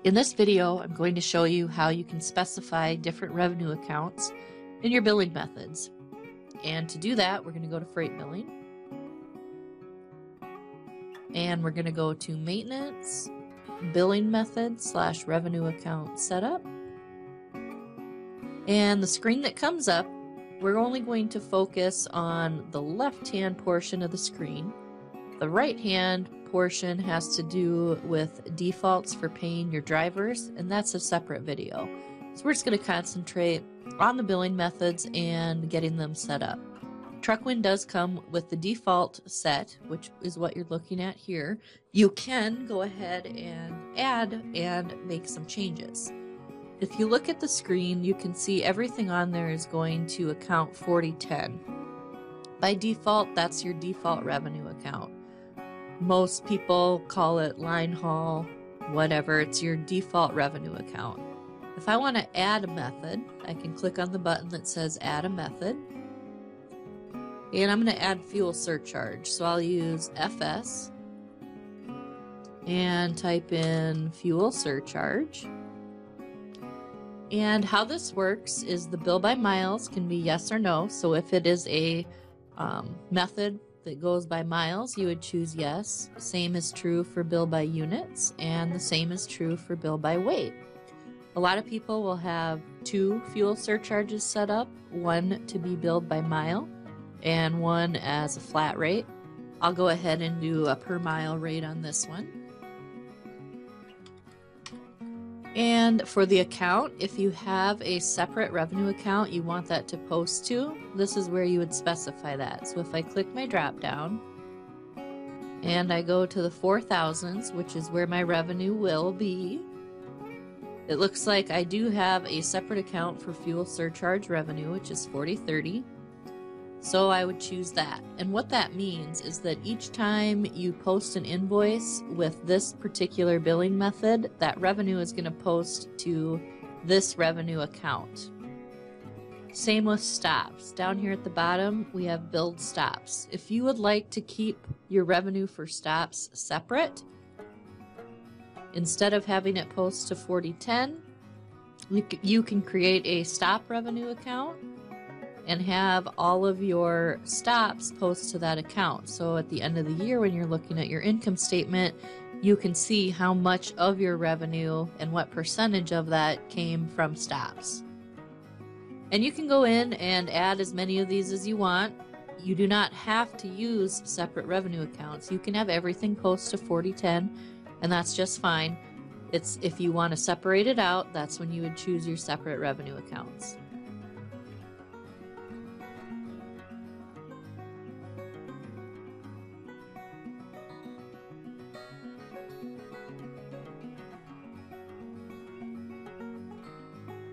In this video, I'm going to show you how you can specify different revenue accounts in your billing methods. And to do that, we're going to go to Freight Billing. And we're going to go to Maintenance, Billing Method / Revenue Account Setup. And the screen that comes up, we're only going to focus on the left-hand portion of the screen. The right-hand portion has to do with defaults for paying your drivers, and that's a separate video. So we're just going to concentrate on the billing methods and getting them set up. TruckWin does come with the default set, which is what you're looking at here. You can go ahead and add and make some changes. If you look at the screen, you can see everything on there is going to account 4010. By default, that's your default revenue account. Most people call it line haul, whatever. It's your default revenue account. If I want to add a method, I can click on the button that says add a method. And I'm going to add fuel surcharge. So I'll use FS and type in fuel surcharge. And how this works is the bill by miles can be yes or no. So if it is a method that goes by miles, you would choose yes. Same is true for bill by units, and the same is true for bill by weight. A lot of people will have two fuel surcharges set up, one to be billed by mile and one as a flat rate. I'll go ahead and do a per mile rate on this one. And for the account, if you have a separate revenue account you want that to post to, this is where you would specify that. So if I click my drop down and I go to the 4000s, which is where my revenue will be, it looks like I do have a separate account for fuel surcharge revenue, which is 4030. So I would choose that. And what that means is that each time you post an invoice with this particular billing method, that revenue is going to post to this revenue account. Same with stops. Down here at the bottom, we have billed stops. If you would like to keep your revenue for stops separate, instead of having it post to 4010, you can create a stop revenue account and have all of your stops post to that account. So at the end of the year, when you're looking at your income statement, you can see how much of your revenue and what percentage of that came from stops. And you can go in and add as many of these as you want. You do not have to use separate revenue accounts. You can have everything post to 4010, and that's just fine. It's if you want to separate it out, that's when you would choose your separate revenue accounts.